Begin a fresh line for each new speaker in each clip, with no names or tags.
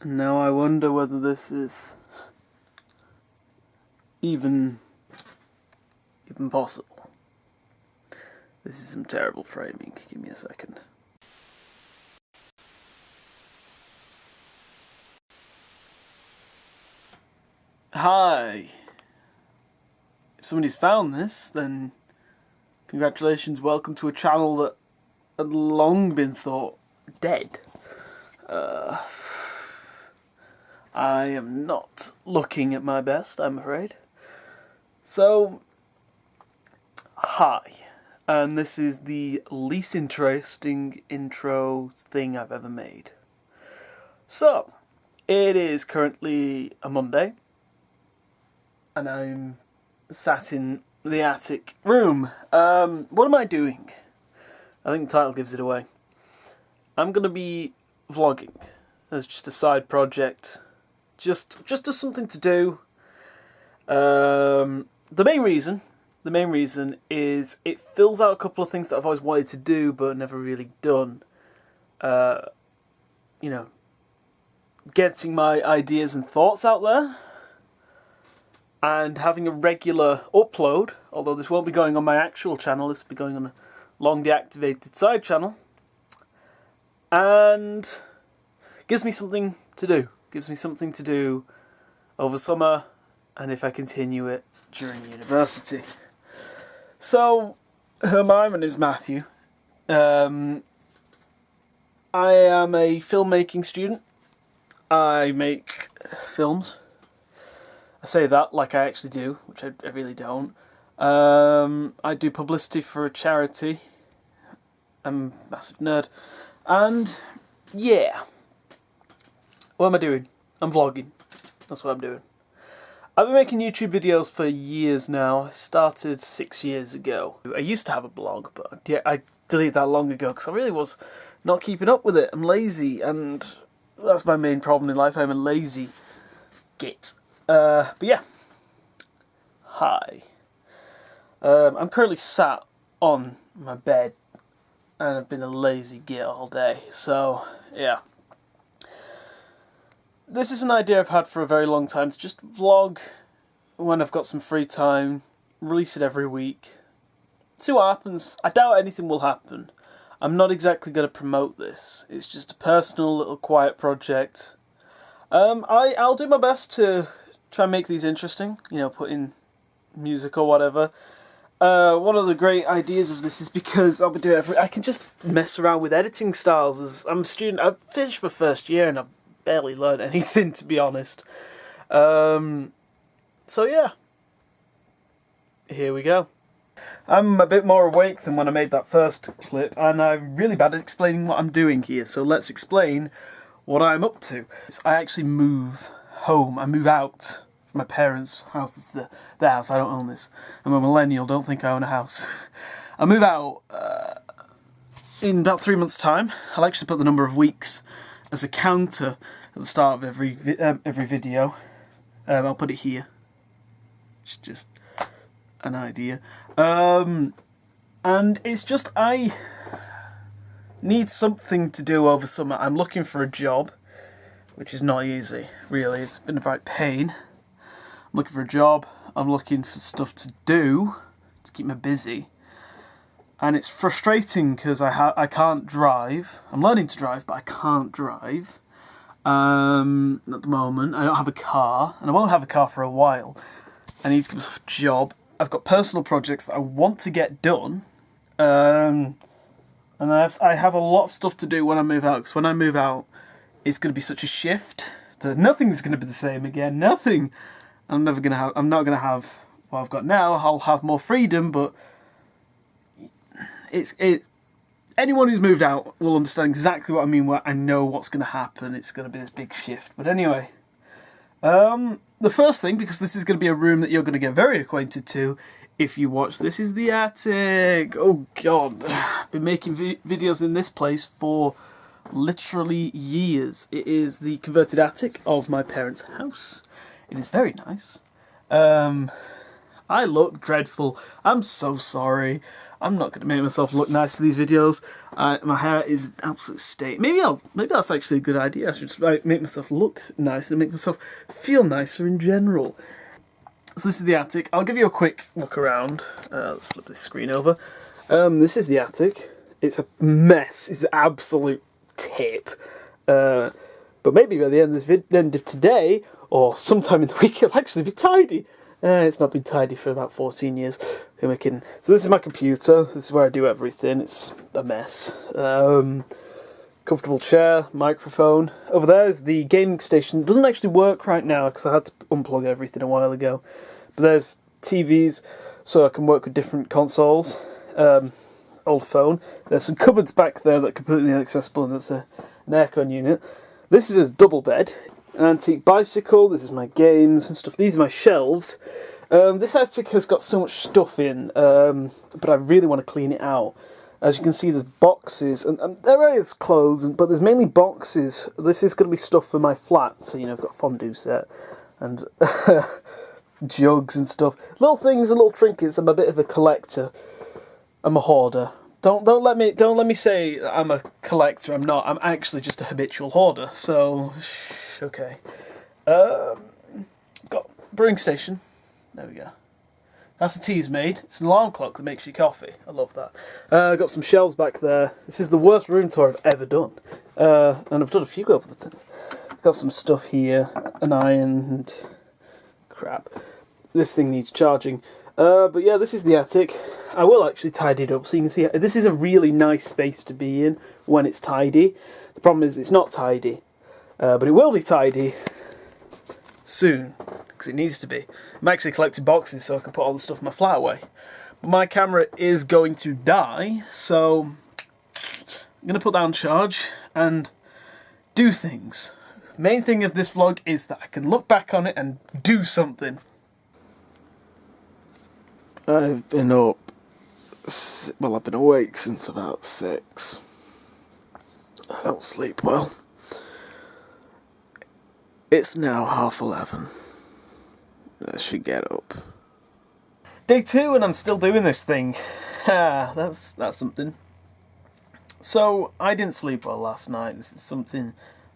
And now I wonder whether this is even possible. This is some terrible framing. Give me a second. Hi! If somebody's found this, then congratulations, welcome to a channel that had long been thought dead. I am not looking at my best, I'm afraid. So, hi. And this is the least interesting intro thing I've ever made. So, it is currently a Monday, and I'm sat in the attic room. What am I doing? I think the title gives it away. I'm going to be vlogging as just a side project, just as something to do. The main reason is it fills out a couple of things that I've always wanted to do but never really done. You know, getting my ideas and thoughts out there, and having a regular upload, although this won't be going on my actual channel, this will be going on a long deactivated side channel, and gives me something to do over summer, and if I continue it during university. So, who am I? My name's Matthew. I am a filmmaking student. I make films. I say that like I actually do, which I really don't. I do publicity for a charity. I'm a massive nerd. And, yeah. What am I doing? I'm vlogging. That's what I'm doing. I've been making YouTube videos for years now. I started 6 years ago. I used to have a blog, but yeah, I deleted that long ago because I really was not keeping up with it. I'm lazy, and that's my main problem in life. I'm a lazy git. But yeah. Hi. I'm currently sat on my bed, and I've been a lazy git all day. So, yeah. This is an idea I've had for a very long time, to just vlog when I've got some free time, release it every week, see what happens. I doubt anything will happen. I'm not exactly going to promote this, it's just a personal little quiet project. I'll do my best to try and make these interesting, you know, put in music or whatever. One of the great ideas of this is because I'll be doing I can just mess around with editing styles. As I'm a student, I've finished my first year and I've barely learned anything, to be honest. So yeah, here we go. I'm a bit more awake than when I made that first clip, and I'm really bad at explaining what I'm doing here, so let's explain what I'm up to. I actually move home. I move out from my parents' house. This is the house. I don't own this. I'm a millennial, don't think I own a house. I move out in about 3 months' time. I'll actually put the number of weeks as a counter at the start of every video. I'll put it here. It's just an idea. And it's just, I need something to do over summer. I'm looking for a job, which is not easy, really. It's been about pain. I'm looking for a job. I'm looking for stuff to do to keep me busy. And it's frustrating because I can't drive. I'm learning to drive, but I can't drive at the moment. I don't have a car, and I won't have a car for a while. I need to get myself a job. I've got personal projects that I want to get done, and I have a lot of stuff to do when I move out. Because when I move out, it's going to be such a shift that nothing's going to be the same again. Nothing. I'm not going to have what I've got now. I'll have more freedom, but anyone who's moved out will understand exactly what I mean. Where I know what's going to happen. It's going to be this big shift. But anyway, the first thing, because this is going to be a room that you're going to get very acquainted to if you watch this, is the attic. Oh God, I've been making videos in this place for literally years. It is the converted attic of my parents' house. It is very nice. I look dreadful. I'm so sorry. I'm not going to make myself look nice for these videos. My hair is an absolute state. Maybe that's actually a good idea. I should just make myself look nice and make myself feel nicer in general. So this is the attic. I'll give you a quick look around. Let's flip this screen over. This is the attic. It's a mess. It's an absolute tip. But maybe by the end of today, or sometime in the week, it'll actually be tidy. It's not been tidy for about 14 years. Who am I kidding? So this is my computer. This is where I do everything. It's a mess. Comfortable chair, microphone. Over there is the gaming station. It doesn't actually work right now because I had to unplug everything a while ago. But there's TVs, so I can work with different consoles. Old phone. There's some cupboards back there that are completely inaccessible, and there's an aircon unit. This is a double bed. An antique bicycle. This is my games and stuff. These are my shelves. This attic has got so much stuff in, but I really want to clean it out. As you can see, there's boxes, and there is clothes, but there's mainly boxes. This is going to be stuff for my flat, so, you know, I've got a fondue set, and jugs and stuff. Little things and little trinkets. I'm a bit of a collector. I'm a hoarder. Don't let me say I'm a collector. I'm not. I'm actually just a habitual hoarder, so, okay. Got brewing station. There we go. That's the tea's made. It's an alarm clock that makes you coffee. I love that. Got some shelves back there. This is the worst room tour I've ever done. And I've done a few over the since. Got some stuff here. An iron and crap. This thing needs charging. But yeah, this is the attic. I will actually tidy it up so you can see. This is a really nice space to be in when it's tidy. The problem is it's not tidy. But it will be tidy soon. It needs to be. I'm actually collecting boxes so I can put all the stuff in my flat away. But my camera is going to die, so I'm going to put that on charge and do things. Main thing of this vlog is that I can look back on it and do something.
I've been up, well, I've been awake since about 6. I don't sleep well. It's now 11:30. I should get up.
Day 2 and I'm still doing this thing. That's something. So I didn't sleep well last night. This is something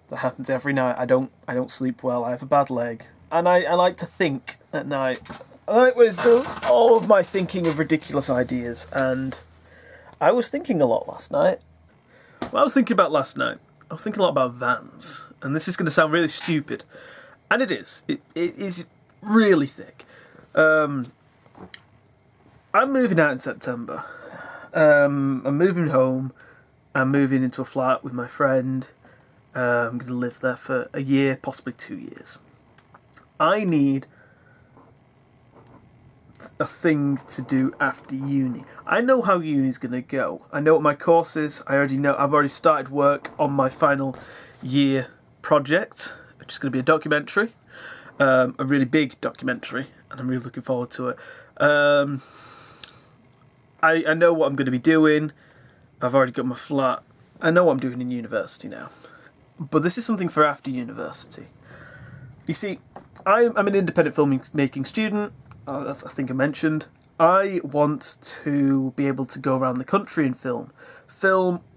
that happens every night. I don't sleep well. I have a bad leg, and I like to think at night. I like when it's all of my thinking of ridiculous ideas, and I was thinking a lot last night. What I was thinking about last night, I was thinking a lot about vans, and this is going to sound really stupid, and it is. It is really thick. I'm moving out in September. I'm moving home. I'm moving into a flat with my friend. I'm going to live there for a year, possibly 2 years. I need a thing to do after uni. I know how uni's going to go. I know what my course is. I've already started work on my final year project, which is going to be a documentary. A really big documentary, and I'm really looking forward to it. I know what I'm going to be doing. I've already got my flat. I know what I'm doing in university now. But this is something for after university. You see, I'm an independent filmmaking student, as I think I mentioned. I want to be able to go around the country and film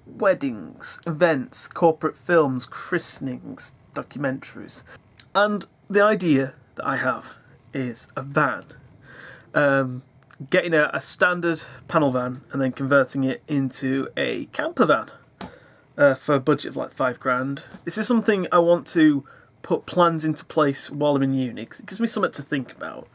weddings, events, corporate films, christenings, documentaries. And the idea that I have is a van. Getting a standard panel van and then converting it into a camper van for a budget of like £5,000. This is something I want to put plans into place while I'm in uni, because it gives me something to think about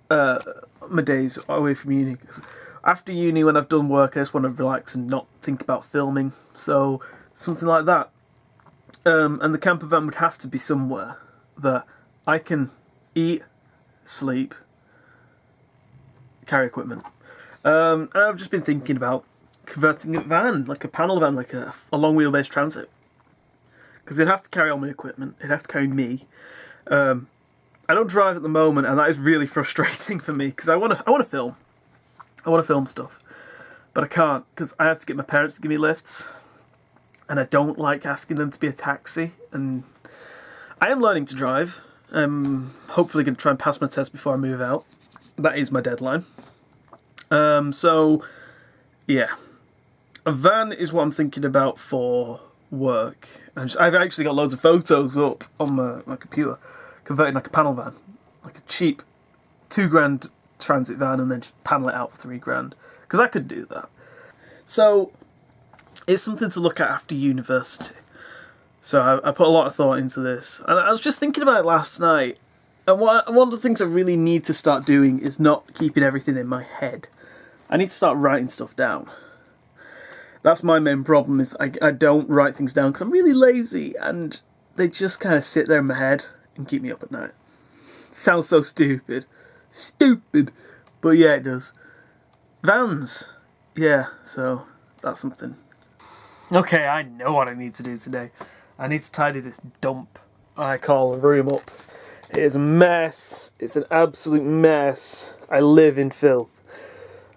my days away from uni. 'Cause after uni, when I've done work, I just want to relax and not think about filming. So something like that. And the camper van would have to be somewhere that I can eat, sleep, carry equipment. And I've just been thinking about converting a van, like a panel van, like a long wheelbase transit. Because it'd have to carry all my equipment, it'd have to carry me. I don't drive at the moment, and that is really frustrating for me, because I want to film. I want to film stuff. But I can't, because I have to get my parents to give me lifts. And I don't like asking them to be a taxi. And I am learning to drive. I'm hopefully going to try and pass my test before I move out. That is my deadline. So yeah. A van is what I'm thinking about for work. I've actually got loads of photos up on my computer, converting like a panel van, like a cheap £2,000 transit van, and then just panel it out for £3,000, because I could do that. So it's something to look at after university. So I put a lot of thought into this, and I was just thinking about it last night. And one of the things I really need to start doing is not keeping everything in my head. I need to start writing stuff down. That's my main problem, is I don't write things down because I'm really lazy, and they just kind of sit there in my head and keep me up at night. Sounds so stupid. Stupid! But yeah, it does. Vans. Yeah, so that's something. Okay, I know what I need to do today. I need to tidy this dump I call a room up. It is a mess. It's an absolute mess. I live in filth.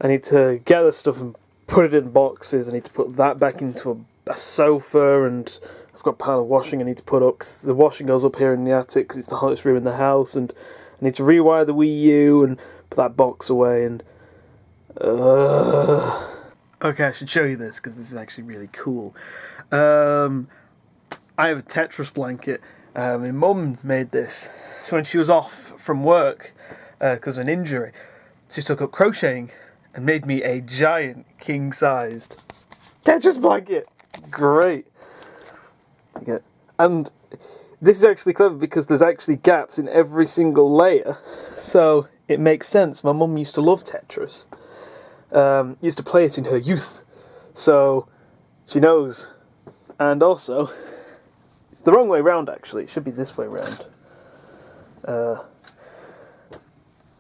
I need to gather stuff and put it in boxes. I need to put that back into a sofa, and I've got a pile of washing I need to put up, because the washing goes up here in the attic because it's the hottest room in the house, and I need to rewire the Wii U and put that box away, and okay, I should show you this because this is actually really cool. I have a Tetris blanket. My mum made this when she was off from work because of an injury. She took up crocheting and made me a giant king-sized Tetris blanket. Great. And this is actually clever because there's actually gaps in every single layer, so it makes sense. My mum used to love Tetris. Used to play it in her youth, so she knows. And also, it's the wrong way round, actually. It should be this way round.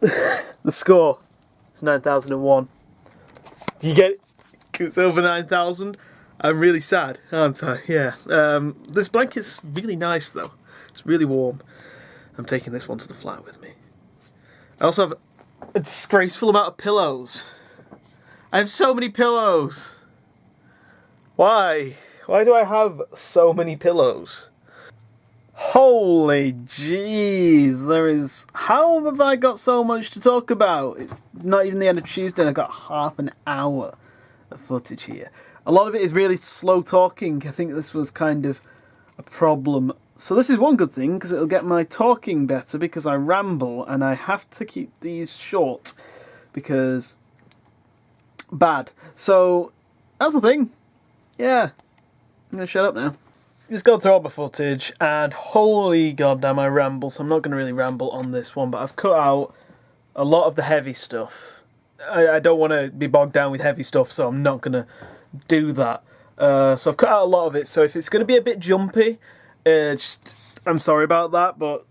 The score is 9001. You get it? It's over 9,000. I'm really sad, aren't I? Yeah. This blanket's really nice, though. It's really warm. I'm taking this one to the flat with me. I also have a disgraceful amount of pillows. I have so many pillows. Why? Why do I have so many pillows? Holy jeez, there is... How have I got so much to talk about? It's not even the end of Tuesday and I've got half an hour of footage here. A lot of it is really slow talking. I think this was kind of a problem. So this is one good thing, because it'll get my talking better, because I ramble and I have to keep these short because... bad. So that's the thing. Yeah. I'm going to shut up now. Just gone through all my footage, and holy goddamn, I ramble, so I'm not going to really ramble on this one, but I've cut out a lot of the heavy stuff. I don't want to be bogged down with heavy stuff, so I'm not going to do that. So I've cut out a lot of it, so if it's going to be a bit jumpy, I'm sorry about that, but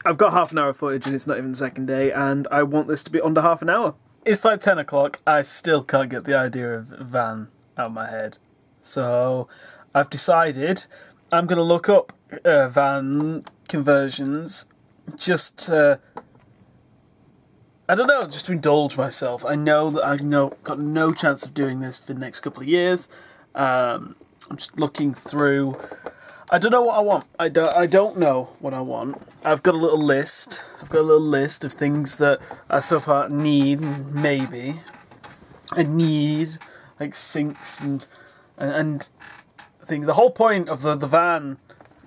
I've got half an hour of footage and it's not even the second day, and I want this to be under half an hour. It's like 10 o'clock, I still can't get the idea of van out of my head. So I've decided I'm going to look up van conversions just to, I don't know, just to indulge myself. I know that I've got no chance of doing this for the next couple of years. I'm just looking through. I don't know what I want. I don't know what I want. I've got a little list. I've got a little list of things that I so far need, maybe. I need, like, sinks and I think the whole point of the van,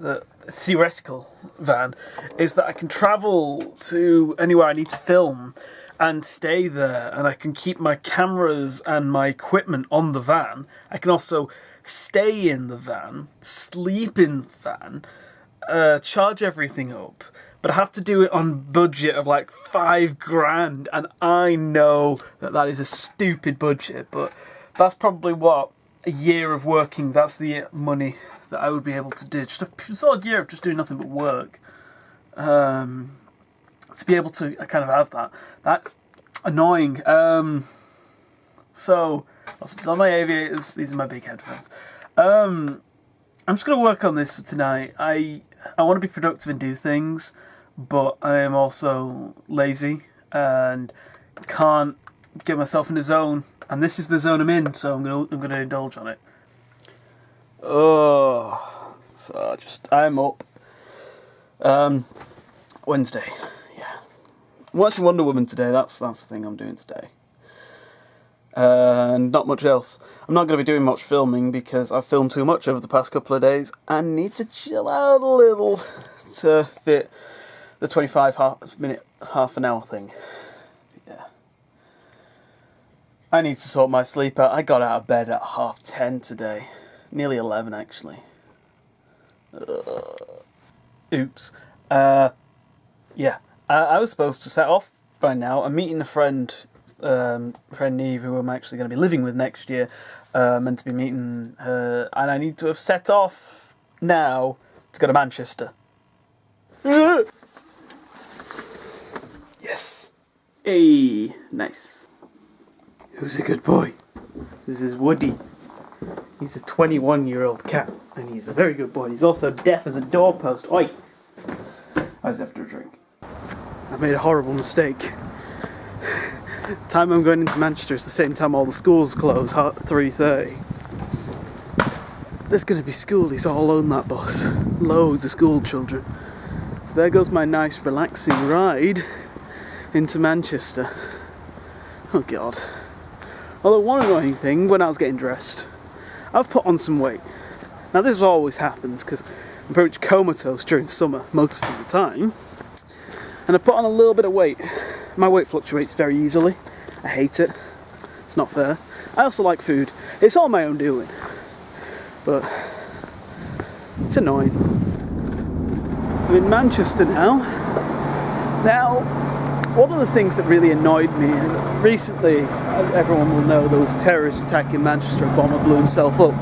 the theoretical van, is that I can travel to anywhere I need to film and stay there, and I can keep my cameras and my equipment on the van. I can also stay in the van, sleep in the van, charge everything up, but I have to do it on budget of like $5,000, and I know that that is a stupid budget, but that's probably what a year of working, that's the money that I would be able to do. Just a solid year of just doing nothing but work. To be able to kind of have that. That's annoying. So, on my aviators, these are my big headphones. I'm just going to work on this for tonight. I want to be productive and do things, but I am also lazy and can't get myself in the zone. And this is the zone I'm in, so I'm gonna indulge on it. Oh, so I'm up. Wednesday, yeah. I'm watching Wonder Woman today. That's the thing I'm doing today.
and not much else. I'm not going to be doing much filming because I've filmed too much over the past couple of days and need to chill out a little to fit the 25-minute, half an hour thing. Yeah. I need to sort my sleep out. I got out of bed at 10:30 today. Nearly 11, actually. Oops. Yeah. I was supposed to set off by now. I'm meeting a friend Neve, who I'm actually going to be living with next year. Meant to be meeting her, and I need to have set off now to go to Manchester. Yes. Hey, nice. Who's a good boy? This is Woody. He's a 21-year-old cat, and he's a very good boy. He's also deaf as a doorpost. Oi! I was after a drink. I made a horrible mistake. Time I'm going into Manchester is the same time all the schools close, 3:30. There's going to be schoolies all on that bus. Loads of school children. So there goes my nice relaxing ride into Manchester. Oh God. Although one annoying thing, when I was getting dressed, I've put on some weight. Now this always happens because I'm pretty much comatose during summer most of the time. And I put on a little bit of weight. My weight fluctuates very easily. I hate it. It's not fair. I also like food. It's all my own doing. But it's annoying. I'm in Manchester now. Now, one of the things that really annoyed me, recently, everyone will know there was a terrorist attack in Manchester, a bomber blew himself up.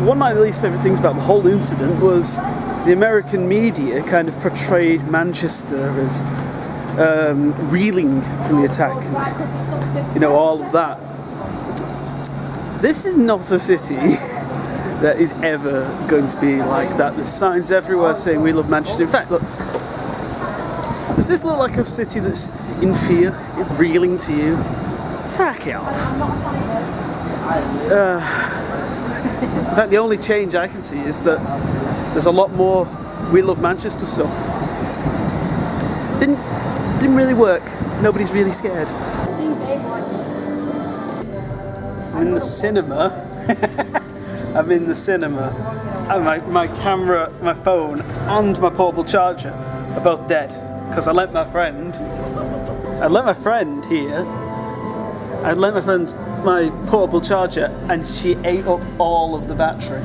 One of my least favourite things about the whole incident was the American media kind of portrayed Manchester as reeling from the attack and, all of that. This is not a city that is ever going to be like that. There's signs everywhere saying we love Manchester. In fact, look, does this look like a city that's in fear, reeling to you? Fuck it off. In fact, the only change I can see is that there's a lot more we love Manchester stuff. Didn't really work. Nobody's really scared. I'm in the cinema. I'm in the cinema. And my camera, my phone, and my portable charger are both dead. Because I lent my friend here. I lent my friend my portable charger and she ate up all of the battery.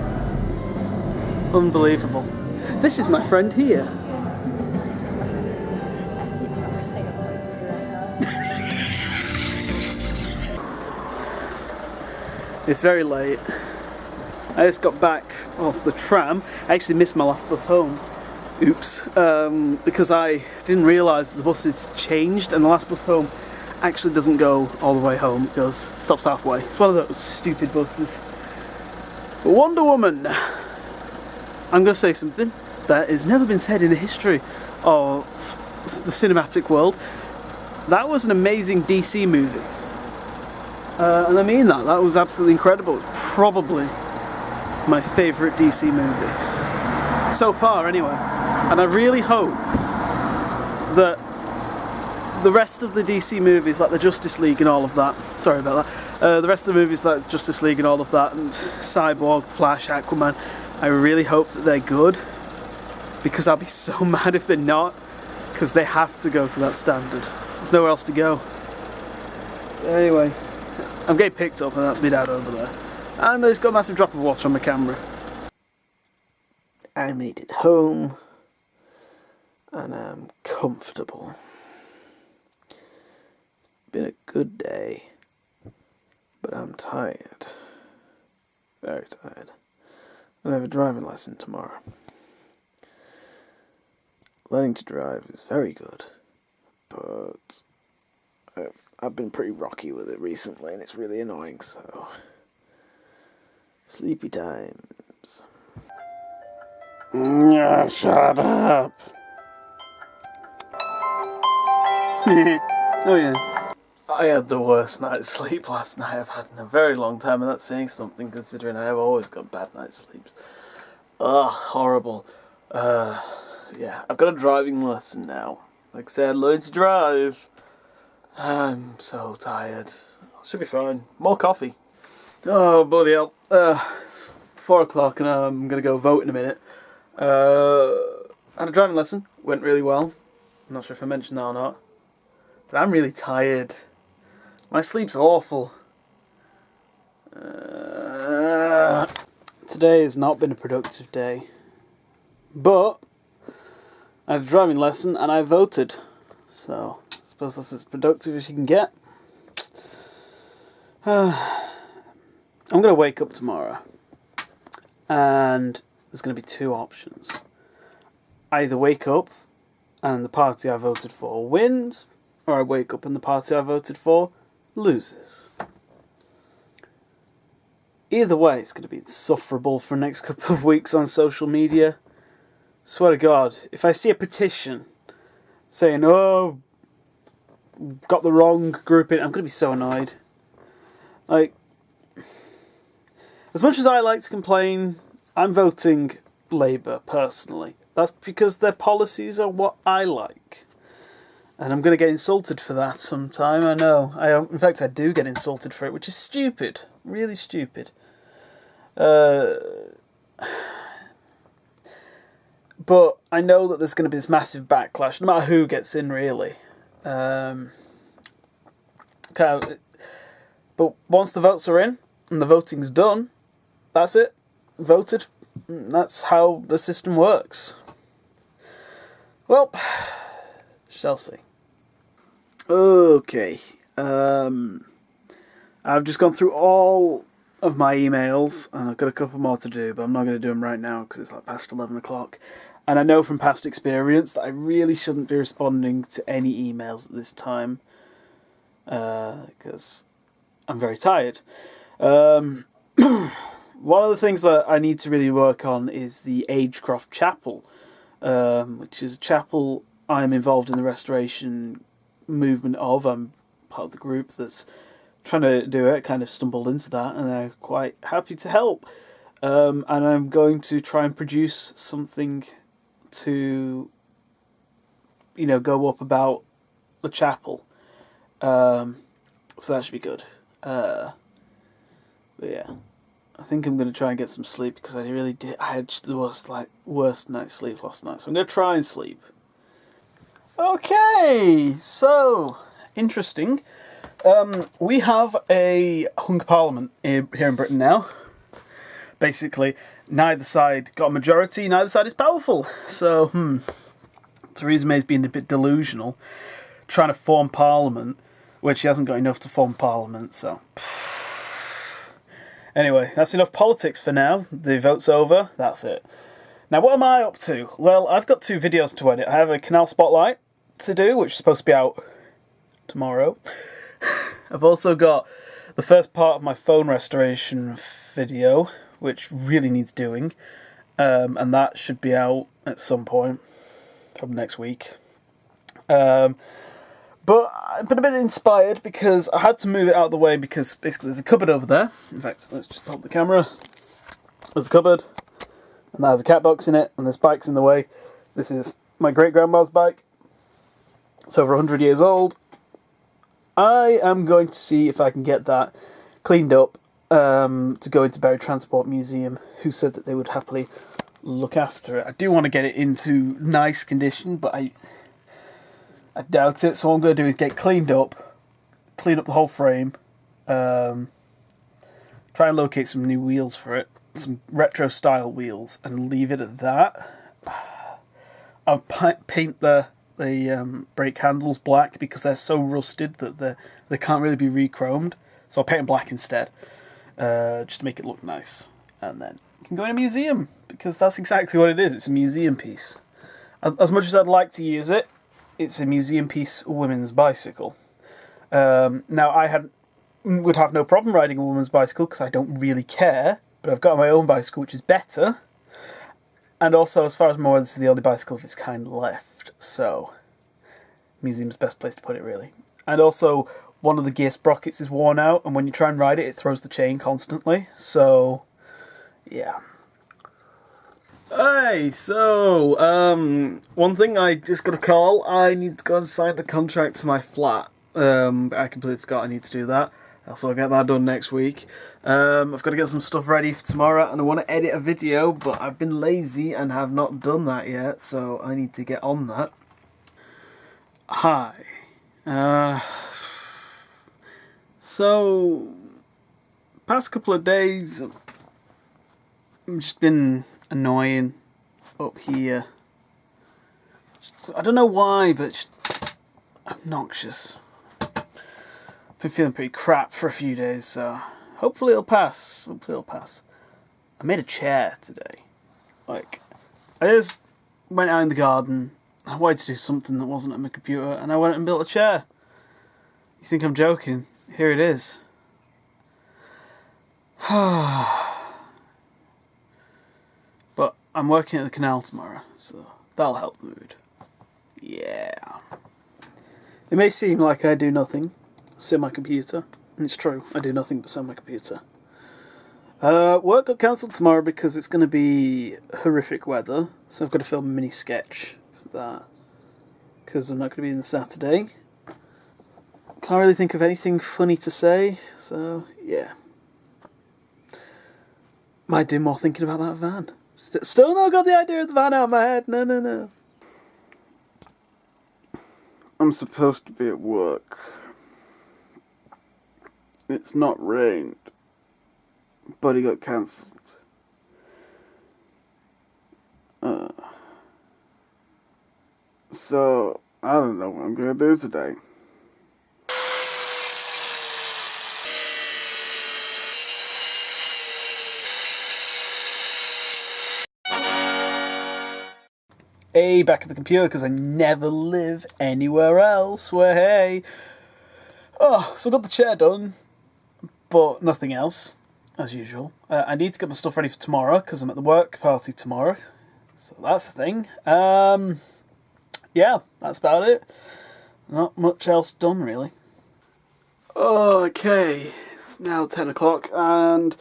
Unbelievable. This is my friend here. It's very late. I just got back off the tram. I actually missed my last bus home. Oops. Because I didn't realise that the bus has changed and the last bus home actually doesn't go all the way home. It stops halfway. It's one of those stupid buses. But Wonder Woman. I'm going to say something that has never been said in the history of the cinematic world. That was an amazing DC movie. And I mean that. That was absolutely incredible. It's probably my favourite DC movie. So far, anyway. And I really hope that the rest of the DC movies, like the Justice League and all of that, sorry about that, the rest of the movies like Justice League and all of that, and Cyborg, Flash, Aquaman, I really hope that they're good, because I'll be so mad if they're not, because they have to go to that standard. There's nowhere else to go. Anyway, I'm getting picked up and that's my dad over there. And I just got a massive drop of water on my camera. I made it home, and I'm comfortable. It's been a good day, but I'm tired. Very tired. I have a driving lesson tomorrow. Learning to drive is very good, but I've been pretty rocky with it recently and it's really annoying, so sleepy times.
Yeah, shut up.
Oh yeah. I had the worst night's sleep last night I've had in a very long time, and that's saying something considering I have always got bad night sleeps. Ugh, horrible. Yeah, I've got a driving lesson now. Like I said, learn to drive.
I'm so tired. Should be fine. More coffee. Oh, bloody hell. It's 4 o'clock and I'm going to go vote in a minute. Had a driving lesson. Went really well. I'm not sure if I mentioned that or not. But I'm really tired. My sleep's awful. Today has not been a productive day. But I had a driving lesson and I voted. So, I suppose that's as productive as you can get. I'm going to wake up tomorrow. And there's going to be two options. I either wake up and the party I voted for wins, or I wake up and the party I voted for loses. Either way, it's going to be insufferable for the next couple of weeks on social media. Swear to God, if I see a petition saying, oh, got the wrong group in, I'm going to be so annoyed. Like, as much as I like to complain, I'm voting Labour, personally. That's because their policies are what I like. And I'm going to get insulted for that sometime, I know. In fact, I do get insulted for it, which is stupid. Really stupid. But I know that there's going to be this massive backlash, no matter who gets in, really. But once the votes are in, and the voting's done, that's it. Voted. That's how the system works. Well, shall see. Okay. I've just gone through all of my emails, and I've got a couple more to do, but I'm not going to do them right now because it's like past 11 o'clock. And I know from past experience that I really shouldn't be responding to any emails at this time because I'm very tired. One of the things that I need to really work on is the Agecroft Chapel, which is a chapel I'm involved in the restoration movement of. I'm part of the group that's trying to do it. Kind of stumbled into that, and I'm quite happy to help. And I'm going to try and produce something to, go up about the chapel. So that should be good. But yeah, I think I'm going to try and get some sleep because I really did. I had the worst night's sleep last night, so I'm going to try and sleep. Okay, so interesting. We have a hung parliament here in Britain now. Basically, neither side got a majority, neither side is powerful. So, Theresa May's being a bit delusional, trying to form parliament, which she hasn't got enough to form parliament, so. Anyway, that's enough politics for now. The vote's over, that's it. Now, what am I up to? Well, I've got 2 videos to edit. I have a Canal Spotlight to do, which is supposed to be out tomorrow. I've also got the first part of my phone restoration video, which really needs doing, and that should be out at some point, probably next week. But I've been a bit inspired because I had to move it out of the way because basically there's a cupboard over there. In fact, let's just hold the camera. There's a cupboard, and that has a cat box in it, and this bike's in the way. This is my great-grandma's bike. It's over 100 years old. I am going to see if I can get that cleaned up to go into Bury Transport Museum, who said that they would happily look after it. I do want to get it into nice condition, but I doubt it. So what I'm going to do is get cleaned up, clean up the whole frame, try and locate some new wheels for it, some retro style wheels, and leave it at that. I'll paint the brake handles black because they're so rusted that they can't really be re-chromed. So I'll paint them black instead, just to make it look nice. And then you can go in a museum because that's exactly what it is. It's a museum piece. As much as I'd like to use it, it's a museum piece women's bicycle. Now I would have no problem riding a woman's bicycle because I don't really care, but I've got my own bicycle which is better. And also, as far as I'm aware, this is the only bicycle of its kind left, so museum's the best place to put it, really. And also, one of the gear sprockets is worn out, and when you try and ride it, it throws the chain constantly, so yeah. Hey, so, one thing I just got a call, I need to go and sign the contract to my flat.
But I completely forgot I need to do that. So I'll get that done next week. I've got to get some stuff ready for tomorrow, and I want to edit a video, but I've been lazy and have not done that yet, so I need to get on that. Hi. So, past couple of days, I've just been annoying up here. I don't know why, but just obnoxious. Been feeling pretty crap for a few days, so hopefully it'll pass. I made a chair today. Like, I just went out in the garden. I wanted to do something that wasn't on my computer, and I went and built a chair. You think I'm joking? Here it is. But I'm working at the canal tomorrow, so that'll help the mood. Yeah. It may seem like I do nothing. Sit on my computer, and it's true, I do nothing but sit on my computer. Work got cancelled tomorrow because it's going to be horrific weather, so I've got to film a mini sketch for that, because I'm not going to be in the Saturday. Can't really think of anything funny to say, so yeah. Might do more thinking about that van. Still not got the idea of the van out of my head, no.
I'm supposed to be at work. It's not rained, but it got cancelled. So, I don't know what I'm gonna do today.
Hey, back at the computer because I never live anywhere else. Where hey. Oh, so I got the chair done, but nothing else, as usual. I need to get my stuff ready for tomorrow because I'm at the work party tomorrow. So that's the thing. Yeah, that's about it. Not much else done, really. Okay, it's now 10 o'clock and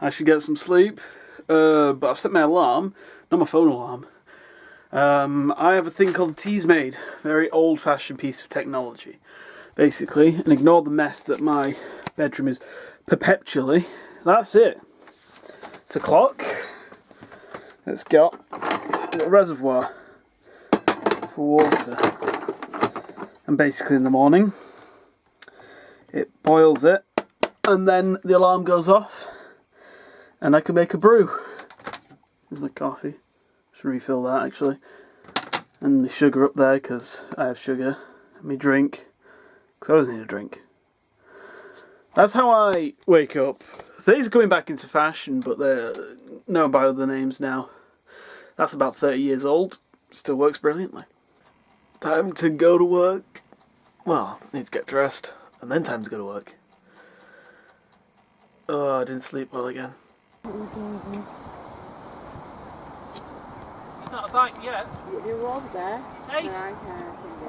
I should get some sleep. But I've set my alarm, not my phone alarm. I have a thing called Teasmade, very old-fashioned piece of technology, basically, and ignore the mess that my bedroom is perpetually. That's it. It's a clock. It's got a reservoir for water, and basically in the morning it boils it, and then the alarm goes off, and I can make a brew. Here's my coffee. Should refill that actually, and the sugar up there because I have sugar. And me drink because I always need a drink. That's how I wake up. Things are coming back into fashion, but they're known by other names now. That's about 30 years old. Still works brilliantly. Time to go to work. Well, need to get dressed, and then time to go to work. Oh, I didn't sleep well again. Not a bite yet.
There was there.
Hey.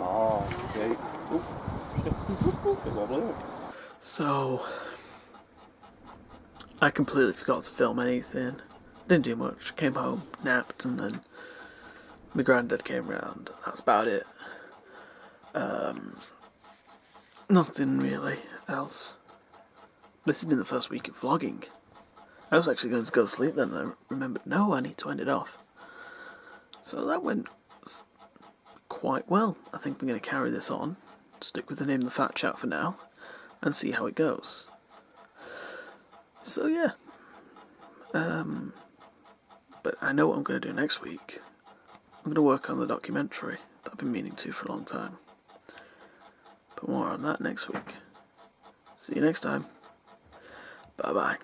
Oh,
Okay.
So, I completely forgot to film anything. Didn't do much. Came home, napped, and then my granddad came round. That's about it. Nothing really else. This has been the first week of vlogging. I was actually going to go to sleep then, and I remembered, no, I need to end it off. So that went quite well. I think I'm going to carry this on, stick with the name of the Fat Chat for now, and see how it goes. So yeah. But I know what I'm going to do next week. I'm going to work on the documentary that I've been meaning to for a long time. But more on that next week. See you next time. Bye bye.